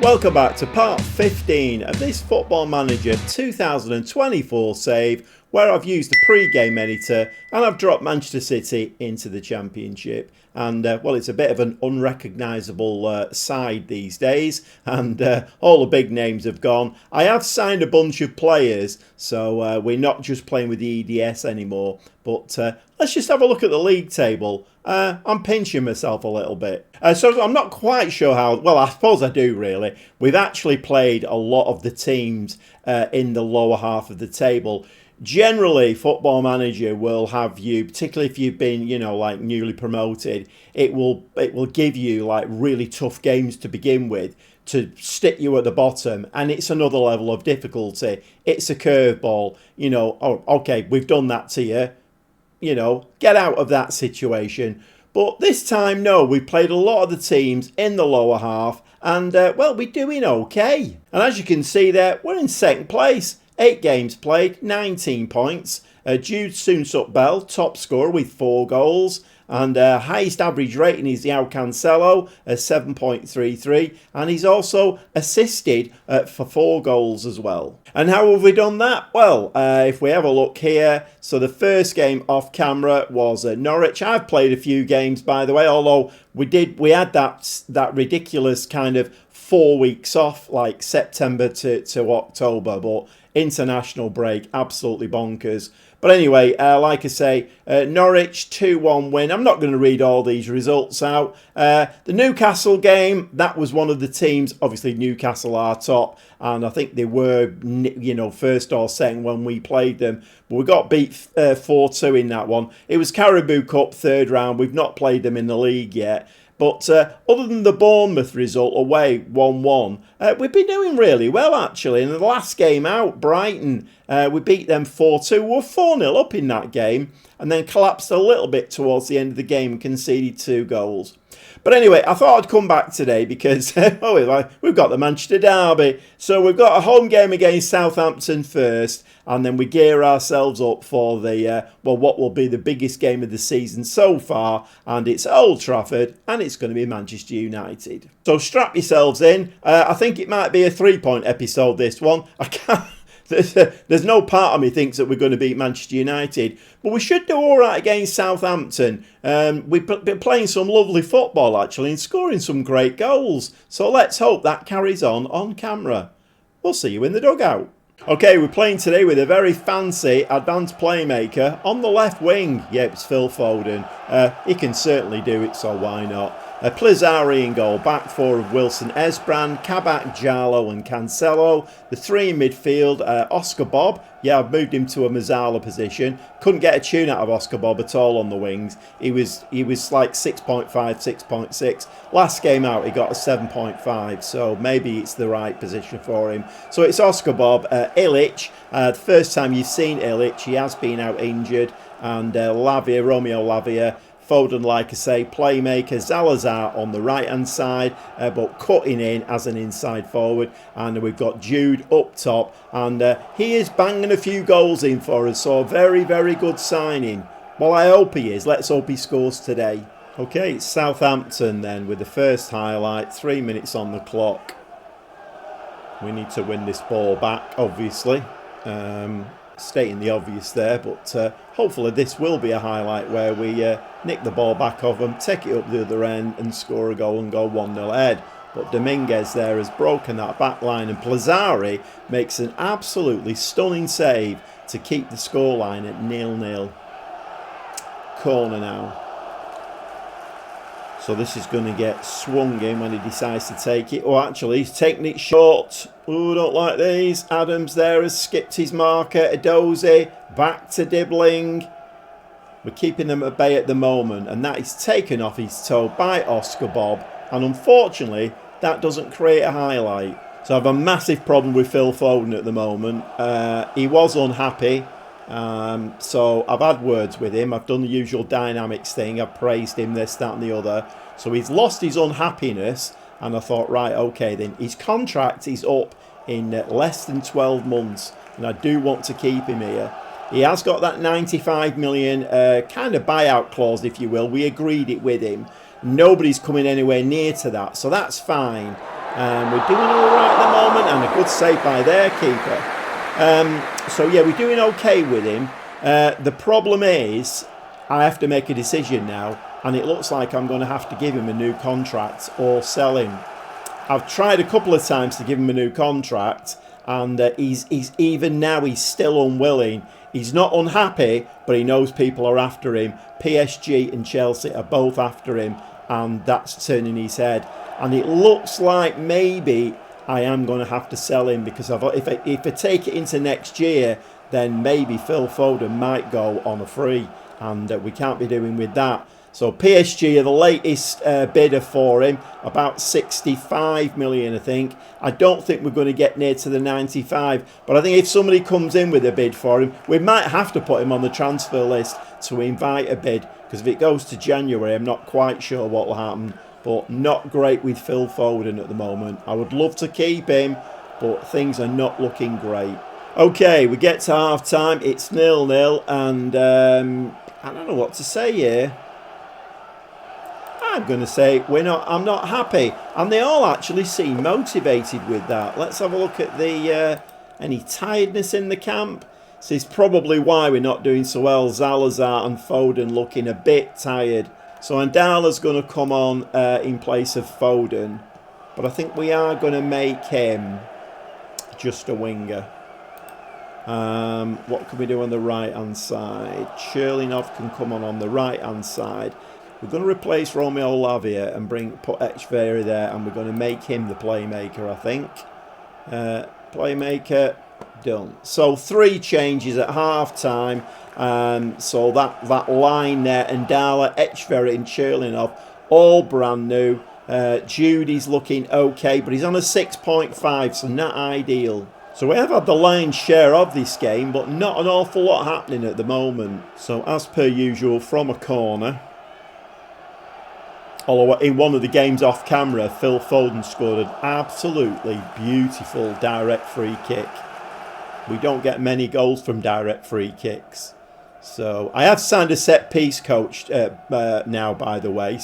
Welcome back to part 15 of this Football Manager 2024 save, where I've used the pre-game editor and I've dropped Manchester City into the Championship. And, well, it's a bit of an unrecognisable side these days, and all the big names have gone. I have signed a bunch of players, so we're not just playing with the EDS anymore. But let's just have a look at the league table. I'm pinching myself a little bit. So I'm not quite sure how... Well, I suppose I do, really. We've actually played a lot of the teams in the lower half of the table. Generally, Football Manager will have you, particularly if you've been, like newly promoted, it will give you like really tough games to begin with to stick you at the bottom, and it's another level of difficulty. It's a curveball. Oh, okay, we've done that to you. Get out of that situation. But this time, no, we played a lot of the teams in the lower half, and well, we're doing okay. And as you can see there, we're in second place. 8 games played, 19 points. Jude Soonsup-Bell, top scorer with 4 goals. And highest average rating is João Cancelo at 7.33. And he's also assisted for 4 goals as well. And how have we done that? Well, if we have a look here. So the first game off camera was Norwich. I've played a few games, by the way, although we had that ridiculous kind of 4 weeks off, like September to October. But international break, absolutely bonkers. But anyway, like I say, Norwich 2-1 win. I'm not going to read all these results out. The Newcastle game, that was one of the teams. Obviously, Newcastle are top, and I think they were, first or second when we played them. But we got beat 4-2 in that one. It was Carabao Cup third round. We've not played them in the league yet. But other than the Bournemouth result away 1-1, we've been doing really well actually. In the last game out, Brighton, we beat them 4-2. We were 4-0 up in that game and then collapsed a little bit towards the end of the game and conceded 2 goals. But anyway, I thought I'd come back today because we've got the Manchester derby. So we've got a home game against Southampton first, and then we gear ourselves up for the what will be the biggest game of the season so far, and it's Old Trafford, and it's going to be Manchester United. So strap yourselves in. I think it might be a 3-point episode, this one. I can't... There's no part of me thinks that we're going to beat Manchester United, but we should do all right against Southampton. We've been playing some lovely football actually and scoring some great goals. So let's hope that carries on camera. We'll see you in the dugout. Okay, we're playing today with a very fancy advanced playmaker on the left wing. Yep, it's Phil Foden. He can certainly do it, so why not? Plizari in goal, back 4 of Wilson, Esbrand, Kabak, Jallo and Cancelo. The 3 in midfield, Oscar Bob. Yeah, I've moved him to a Mazzala position. Couldn't get a tune out of Oscar Bob at all on the wings. He was like 6.5, 6.6. Last game out, he got a 7.5, so maybe it's the right position for him. So it's Oscar Bob, Illich. The first time you've seen Illich, he has been out injured. And Romeo Lavia. Foden, like I say, playmaker, Zalazar on the right-hand side, but cutting in as an inside forward. And we've got Jude up top, and he is banging a few goals in for us, so a very, very good signing. Well, I hope he is. Let's hope he scores today. Okay, it's Southampton then with the first highlight, 3 minutes on the clock. We need to win this ball back, obviously. Stating the obvious there, but hopefully this will be a highlight where we nick the ball back off them, take it up the other end and score a goal and go 1-0 ahead. But Dominguez there has broken that back line, and Plazari makes an absolutely stunning save to keep the scoreline at 0-0. Corner now. So this is going to get swung in when he decides to take it. Oh, actually, he's taking it short. Oh, don't like these. Adams there has skipped his marker. Edozie back to Dibbling. We're keeping them at bay at the moment, and that is taken off his toe by Oscar Bob. And unfortunately, that doesn't create a highlight. So I have a massive problem with Phil Foden at the moment. He was unhappy. So I've had words with him. I've done the usual dynamics thing. I've praised him, this, that and the other. So he's lost his unhappiness, and I thought, right, okay then. His contract is up in less than 12 months, and I do want to keep him here. He has got that 95 million kind of buyout clause, if you will. We agreed it with him. Nobody's coming anywhere near to that, so that's fine. We're doing all right at the moment, and a good save by their keeper. So yeah, we're doing okay with him. The problem is, I have to make a decision now, and it looks like I'm going to have to give him a new contract or sell him. I've tried a couple of times to give him a new contract, and he's even now he's still unwilling. He's not unhappy, but he knows people are after him. PSG and Chelsea are both after him, and that's turning his head. And it looks like maybe I am going to have to sell him, because if I take it into next year, then maybe Phil Foden might go on a free, and we can't be doing with that. So PSG are the latest bidder for him, about 65 million, I think. I don't think we're going to get near to the 95, but I think if somebody comes in with a bid for him, we might have to put him on the transfer list to invite a bid, because if it goes to January, I'm not quite sure what will happen. But not great with Phil Foden at the moment. I would love to keep him, but things are not looking great. Okay, we get to half time. It's 0-0, and I don't know what to say here. I'm going to say I'm not happy, and they all actually seem motivated with that. Let's have a look at the any tiredness in the camp. This is probably why we're not doing so well. Salazar and Foden looking a bit tired. So Andala's going to come on in place of Foden, but I think we are going to make him just a winger. What can we do on the right hand side? Cherlinov can come on the right hand side. We're going to replace Romeo Lavia and put Echeverri there, and we're going to make him the playmaker, I think. Playmaker, done. So 3 changes at half time. So that line there, Andala, Echeverri and Cherlinov, all brand new. Judy's looking okay, but he's on a 6.5, so not ideal. So we have had the lion's share of this game, but not an awful lot happening at the moment. So as per usual, from a corner. Although in one of the games off camera, Phil Foden scored an absolutely beautiful direct free kick. We don't get many goals from direct free kicks. So I have signed a set piece coach now, by the way.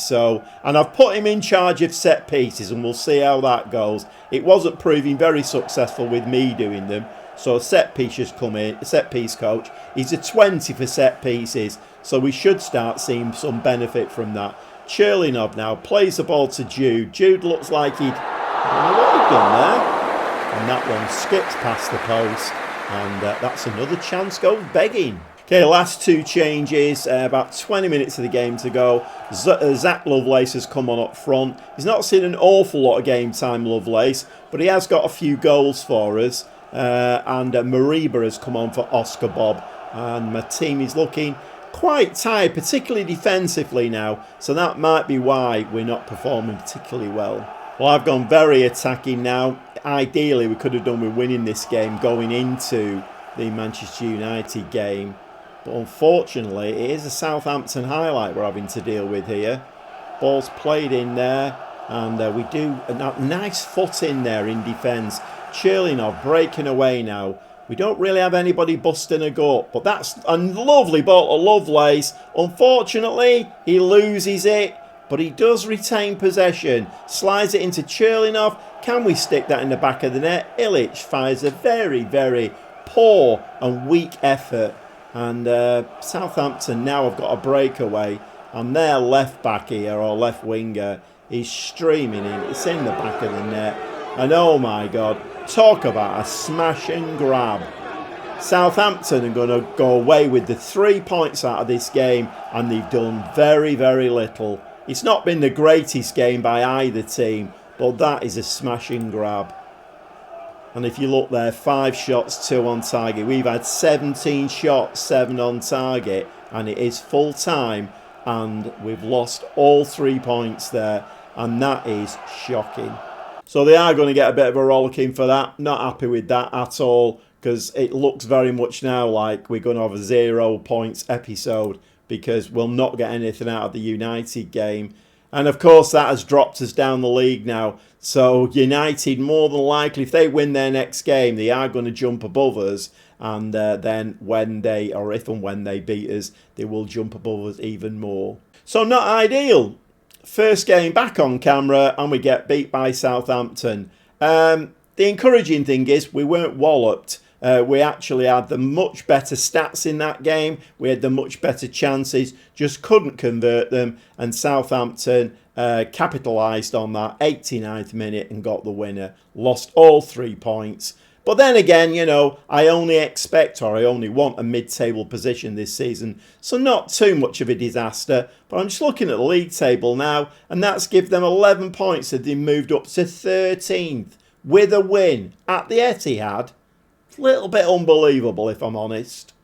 And I've put him in charge of set pieces, and we'll see how that goes. It wasn't proving very successful with me doing them. So a set piece has come in, a set piece coach. He's a 20 for set pieces, so we should start seeing some benefit from that. Cherlinov now plays the ball to Jude. Jude looks like I don't know what he'd done there. And that one skips past the post. And that's another chance goes begging. Okay, last 2 changes. About 20 minutes of the game to go. Zach Lovelace has come on up front. He's not seen an awful lot of game time, Lovelace, but he has got a few goals for us. And Mariba has come on for Oscar Bob. And my team is looking quite tired, particularly defensively now. So that might be why we're not performing particularly well. Well, I've gone very attacking now. Ideally, we could have done with winning this game going into the Manchester United game. But unfortunately, it is a Southampton highlight we're having to deal with here. Ball's played in there, and we do a nice foot in there in defence. Cherlinov breaking away now. We don't really have anybody busting a gut, but that's a lovely ball to Lovelace. Unfortunately, he loses it, but he does retain possession. Slides it into Cherlinov. Can we stick that in the back of the net? Illich fires a very, very poor and weak effort. And Southampton now have got a breakaway, and their left back here, or left winger, is streaming in. It's in the back of the net. And oh my God, talk about a smash and grab. Southampton are going to go away with the 3 points out of this game, and they've done very, very little. It's not been the greatest game by either team, but that is a smash and grab. And if you look there, 5 shots, 2 on target. We've had 17 shots, 7 on target, and it is full time, and we've lost all 3 points there, and that is shocking. So they are going to get a bit of a rollicking for that. Not happy with that at all, because it looks very much now like we're going to have a 0 points episode, because we'll not get anything out of the United game. And of course that has dropped us down the league now. So United, more than likely, if they win their next game, they are going to jump above us. And then if and when they beat us, they will jump above us even more. So not ideal. first game back on camera and we get beat by Southampton. The encouraging thing is we weren't walloped. We actually had the much better stats in that game. We had the much better chances, just couldn't convert them. And Southampton capitalised on that 89th minute and got the winner. Lost all 3 points. But then again, you know, I only want a mid-table position this season. So not too much of a disaster. But I'm just looking at the league table now. And that's given them 11 points. So they moved up to 13th with a win at the Etihad. A little bit unbelievable, if I'm honest.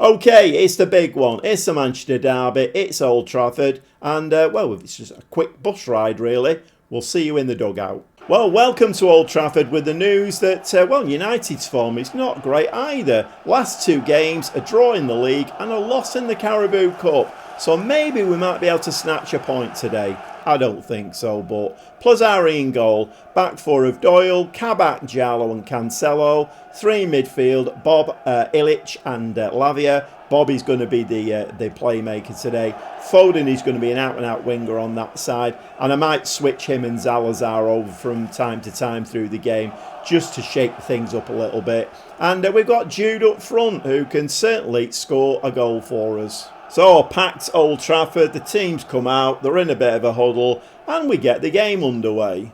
Okay, it's the big one. It's the Manchester derby. It's Old Trafford. And, well, it's just a quick bus ride, really. We'll see you in the dugout. Well, welcome to Old Trafford with the news that, well, United's form is not great either. Last 2 games, a draw in the league and a loss in the Carabao Cup. So maybe we might be able to snatch a point today. I don't think so, but Plazzari in goal. Back 4 of Doyle, Kabak, Jallo and Cancelo. 3 midfield, Bob, Ilic and Lavia. Bobby's going to be the playmaker today. Foden is going to be an out-and-out winger on that side. And I might switch him and Zalazar over from time to time through the game just to shake things up a little bit. And we've got Jude up front who can certainly score a goal for us. So, packed Old Trafford, the teams come out, they're in a bit of a huddle, and we get the game underway.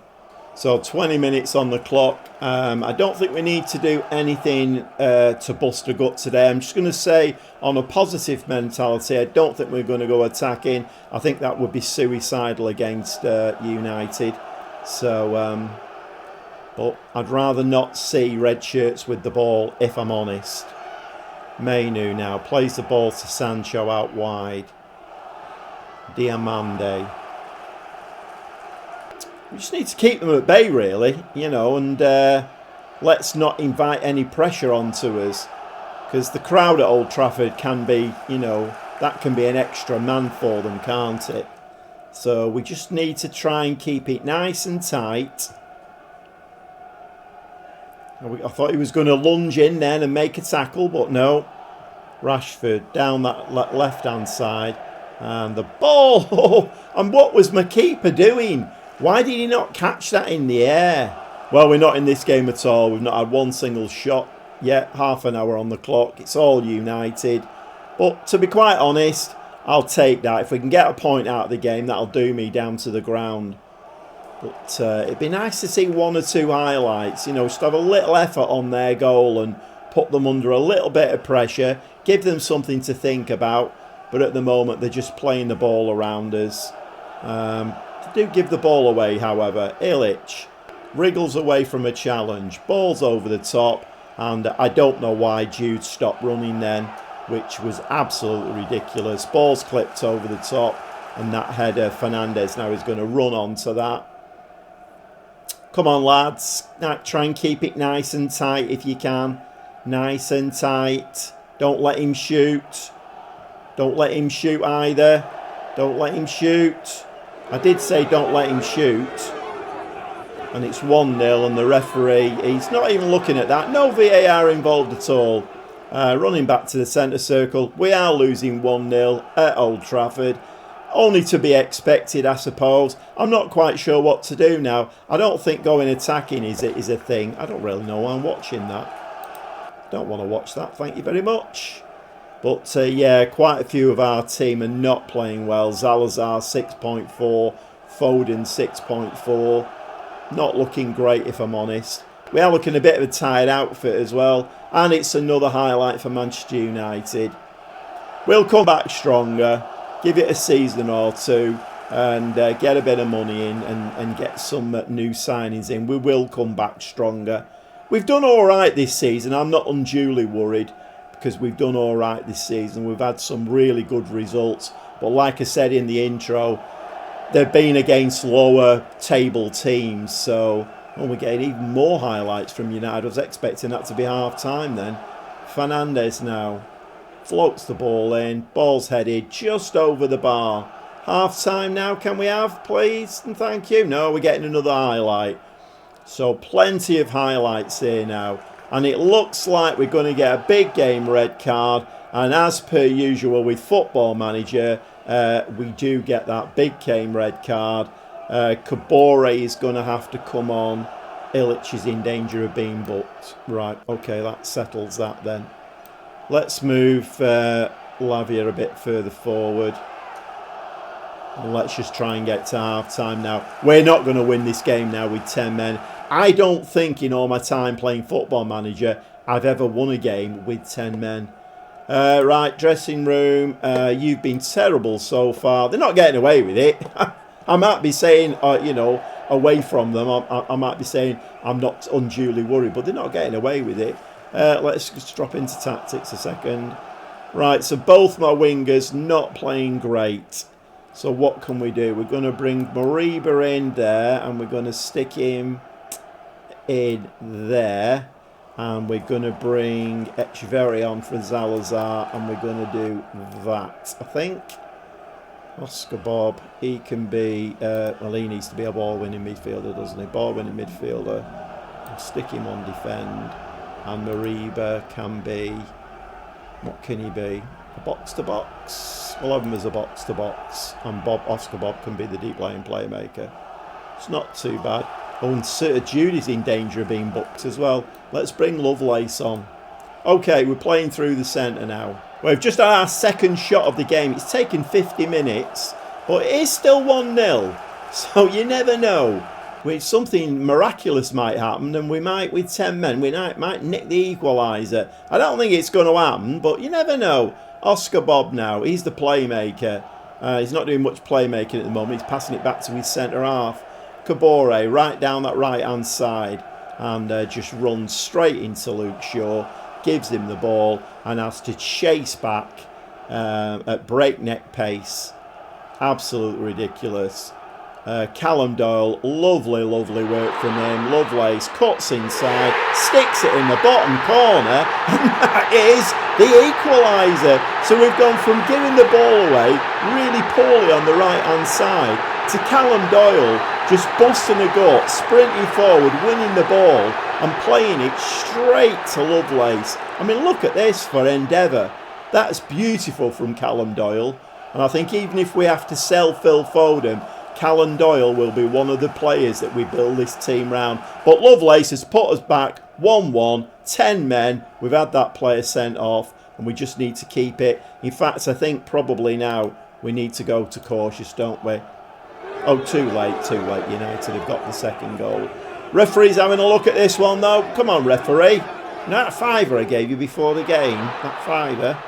So, 20 minutes on the clock. I don't think we need to do anything to bust a gut today. I'm just going to say, on a positive mentality, I don't think we're going to go attacking. I think that would be suicidal against United. So, but I'd rather not see red shirts with the ball, if I'm honest. Mainu now plays the ball to Sancho out wide. Diamande. We just need to keep them at bay, really, you know, and let's not invite any pressure onto us. Because the crowd at Old Trafford can be, you know, that can be an extra man for them, can't it? So we just need to try and keep it nice and tight. I thought he was going to lunge in then and make a tackle, but no. Rashford down that left-hand side. And the ball! And what was my keeper doing? Why did he not catch that in the air? Well, we're not in this game at all. We've not had one single shot yet. Half an hour on the clock. It's all United. But to be quite honest, I'll take that. If we can get a point out of the game, that'll do me down to the ground. But it'd be nice to see 1 or 2 highlights. You know, just have a little effort on their goal and put them under a little bit of pressure. Give them something to think about. But at the moment, they're just playing the ball around us. They do give the ball away, however. Ilic wriggles away from a challenge. Ball's over the top. And I don't know why Jude stopped running then, which was absolutely ridiculous. Ball's clipped over the top. And that header, Fernandes now is going to run onto that. Come on, lads. Try and keep it nice and tight if you can. Nice and tight. Don't let him shoot. Don't let him shoot either. Don't let him shoot. I did say don't let him shoot. And it's 1-0 and the referee, he's not even looking at that. No VAR involved at all. Running back to the centre circle. We are losing 1-0 at Old Trafford. Only to be expected, I suppose. I'm not quite sure what to do now. I don't think going attacking is a thing. I don't really know why I'm watching that. Don't want to watch that, thank you very much. But yeah, quite a few of our team are not playing well. Zalazar 6.4, Foden 6.4. Not looking great, if I'm honest. We are looking a bit of a tired outfit as well. And it's another highlight for Manchester United. We'll come back stronger. Give it a season or 2 and get a bit of money in and get some new signings in. We will come back stronger. We've done all right this season. I'm not unduly worried because we've done all right this season. We've had some really good results. But like I said in the intro, they've been against lower table teams. So we're getting even more highlights from United. I was expecting that to be half-time then. Fernandes now. Floats the ball in. Ball's headed just over the bar. Half time now, can we have, please? And thank you. No, we're getting another highlight. So plenty of highlights here now. And it looks like we're going to get a big game red card. And as per usual with Football Manager, we do get that big game red card. Kabore is going to have to come on. Ilic is in danger of being booked. Right, okay, that settles that then. Let's move Lavia a bit further forward. And let's just try and get to half-time now. We're not going to win this game now with 10 men. I don't think in all my time playing Football Manager I've ever won a game with 10 men. Right, dressing room. You've been terrible so far. They're not getting away with it. I might be saying, away from them, I might be saying I'm not unduly worried, but they're not getting away with it. Let's just drop into tactics a second. Right, so both my wingers not playing great. So what can we do? We're going to bring Moriba in there, and we're going to stick him in there. And we're going to bring Echeverri on for Salazar, and we're going to do that, I think. Oscar Bob, he can be, well, he needs to be a ball-winning midfielder, doesn't he? Ball-winning midfielder. I'll stick him on defend. And Moriba can be, what can he be? A box-to-box? We'll have him as a box-to-box. And Oscar Bob can be the deep-lying playmaker. It's not too bad. Oh, and Sir Judy's in danger of being booked as well. Let's bring Lovelace on. Okay, we're playing through the centre now. We've just had our second shot of the game. It's taken 50 minutes, but it is still 1-0. So you never know. Something miraculous might happen, and we might, with 10 men, we might nick the equaliser. I don't think it's going to happen, but you never know. Oscar Bob now, he's the playmaker. He's not doing much playmaking at the moment. He's passing it back to his centre half. Kabore right down that right-hand side and just runs straight into Luke Shaw, gives him the ball and has to chase back at breakneck pace. Absolutely ridiculous. Callum Doyle, lovely work from him. Lovelace cuts inside, sticks it in the bottom corner, and that is the equaliser. So we've gone from giving the ball away really poorly on the right-hand side to Callum Doyle just busting a gut, sprinting forward, winning the ball and playing it straight to Lovelace. I mean, look at this for Endeavour. That's beautiful from Callum Doyle. And I think even if we have to sell Phil Foden, Callum Doyle will be one of the players that we build this team round. But Lovelace has put us back 1-1, 10 men. We've had that player sent off and we just need to keep it. In fact, I think probably now we need to go to cautious, don't we? Oh, too late. United have got the second goal. Referee's having a look at this one though. Come on, referee. That fiver I gave you before the game, that fiver.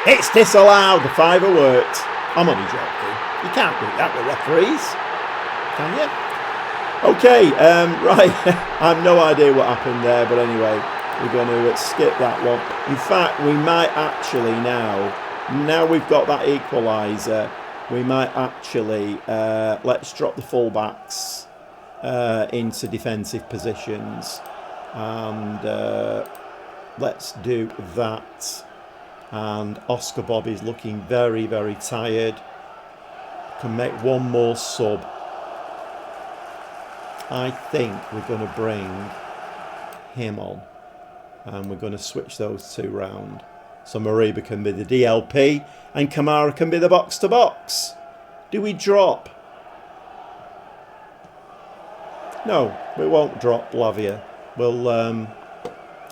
It's disallowed. The fiver worked. I'm only joking. You can't do that with referees, can you? Okay, right. I have no idea what happened there, but anyway, we're going to skip that one. In fact, we might actually now we've got that equaliser, we might actually, let's drop the fullbacks into defensive positions. And let's do that. And Oscar Bob is looking very tired. Can make one more sub. I think we're going to bring him on. And we're going to switch those two round. So Moriba can be the DLP and Kamara can be the box-to-box. Do we drop? No, we won't drop Lavia. We'll. I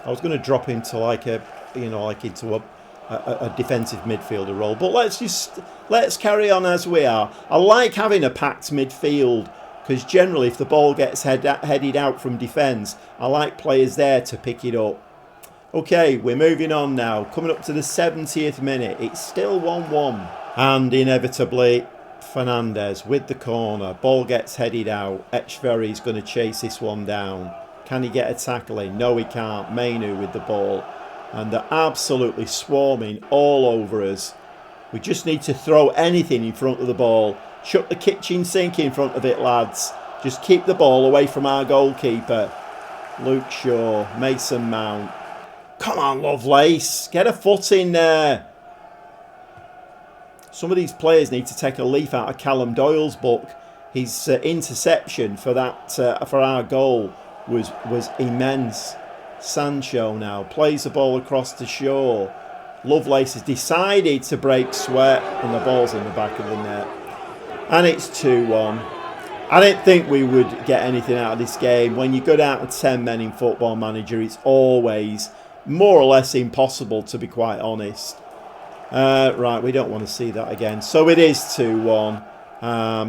was going to drop into like a, into a defensive midfielder role, but let's carry on as we are. I like having a packed midfield because generally, if the ball gets headed out from defence, I like players there to pick it up. Okay, we're moving on now. Coming up to the 70th minute, it's still 1-1, and inevitably Fernandez with the corner. Ball gets headed out. Echeverri is going to chase this one down. Can he get a tackle in? No, he can't. Mainu with the ball. And they're absolutely swarming all over us. We just need to throw anything in front of the ball. Chuck the kitchen sink in front of it, lads. Just keep the ball away from our goalkeeper. Luke Shaw, Mason Mount. Come on, Lovelace. Get a foot in there. Some of these players need to take a leaf out of Callum Doyle's book. His interception for that for our goal was immense. Sancho now plays the ball across to Shaw. Lovelace has decided to break sweat, and the ball's in the back of the net. And it's 2-1. I didn't think we would get anything out of this game. When you go down to 10 men in Football Manager, it's always more or less impossible, to be quite honest. Right, we don't want to see that again. So it is 2-1.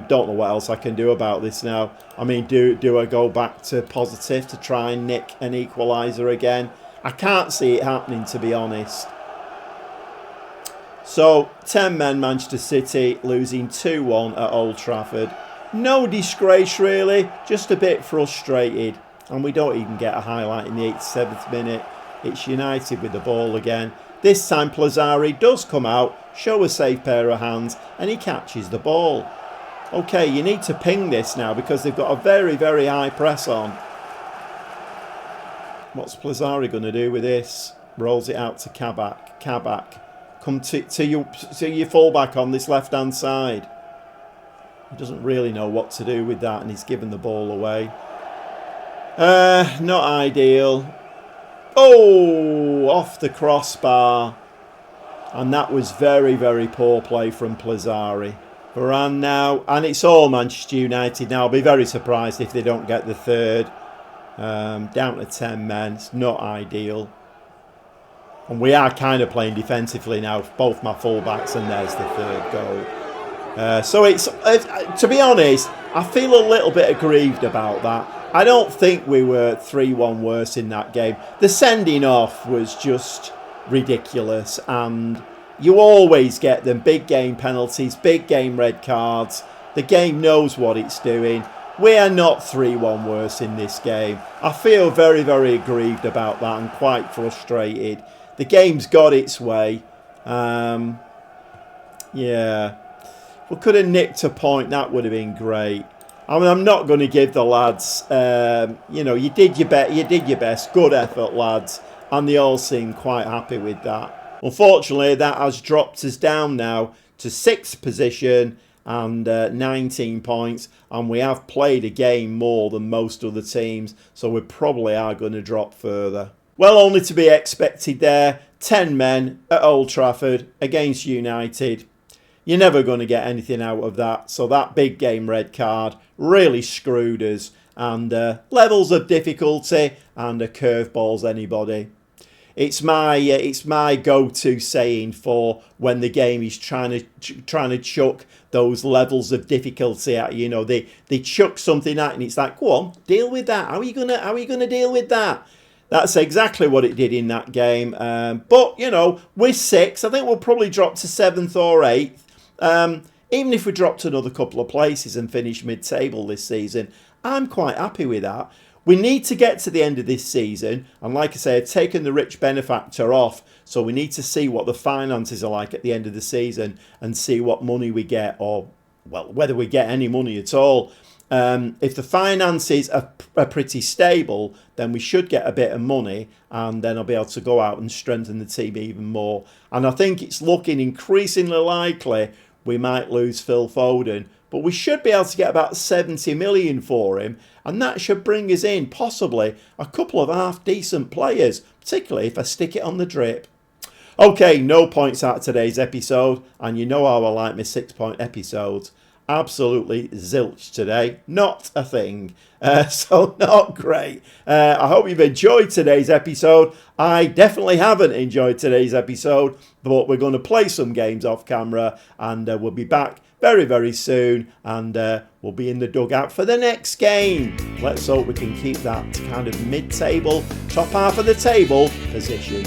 Don't know what else I can do about this now. I mean, do I go back to positive to try and nick an equaliser again? I can't see it happening, to be honest. So, 10 men Manchester City losing 2-1 at Old Trafford. No disgrace, really, just a bit frustrated. And we don't even get a highlight in the 87th minute. It's United with the ball again. This time Plazzari does come out, show a safe pair of hands, and he catches the ball. Okay, you need to ping this now because they've got a very, very high press on. What's Plazzari going to do with this? Rolls it out to Kabak. Kabak, come to your fullback on this left-hand side. He doesn't really know what to do with that, and he's given the ball away. Not ideal. Oh, off the crossbar. And that was very, very poor play from Plazzari. Varane now, and it's all Manchester United now. I'll be very surprised if they don't get the third. Down to 10 men. It's not ideal. And we are kind of playing defensively now, both my fullbacks, and there's the third goal. So it's, to be honest, I feel a little bit aggrieved about that. I don't think we were 3-1 worse in that game. The sending off was just ridiculous, and you always get them. Big game penalties, big game red cards. The game knows what it's doing. We are not 3-1 worse in this game. I feel very, very aggrieved about that and quite frustrated. The game's got its way. Yeah. We could have nicked a point. That would have been great. I mean, I'm not going to give the lads, you did your best. Good effort, lads. And they all seem quite happy with that. Unfortunately, that has dropped us down now to 6th position and 19 points. And we have played a game more than most other teams. So we probably are going to drop further. Well, only to be expected there. 10 men at Old Trafford against United. You're never going to get anything out of that. So that big game red card really screwed us. And levels of difficulty and curveballs anybody. It's my go-to saying for when the game is trying to chuck those levels of difficulty at you. They chuck something at you and it's like, go on, deal with that. How are you gonna deal with that? That's exactly what it did in that game. But we're 6. I think we'll probably drop to 7th or 8th. Even if we dropped another couple of places and finish mid-table this season, I'm quite happy with that. We need to get to the end of this season, and like I say, I've taken the rich benefactor off, so we need to see what the finances are like at the end of the season and see what money we get, or, well, whether we get any money at all. If the finances are pretty stable, then we should get a bit of money, and then I'll be able to go out and strengthen the team even more. And I think it's looking increasingly likely we might lose Phil Foden, but we should be able to get about 70 million for him, and that should bring us in possibly a couple of half-decent players, particularly if I stick it on the drip. Okay, no points out of today's episode, and you know how I like my 6-point episodes. Absolutely zilch today. Not a thing. So not great. I hope you've enjoyed today's episode. I definitely haven't enjoyed today's episode, but we're going to play some games off camera, and we'll be back very, very soon, and we'll be in the dugout for the next game. Let's hope we can keep that kind of mid-table, top half of the table position.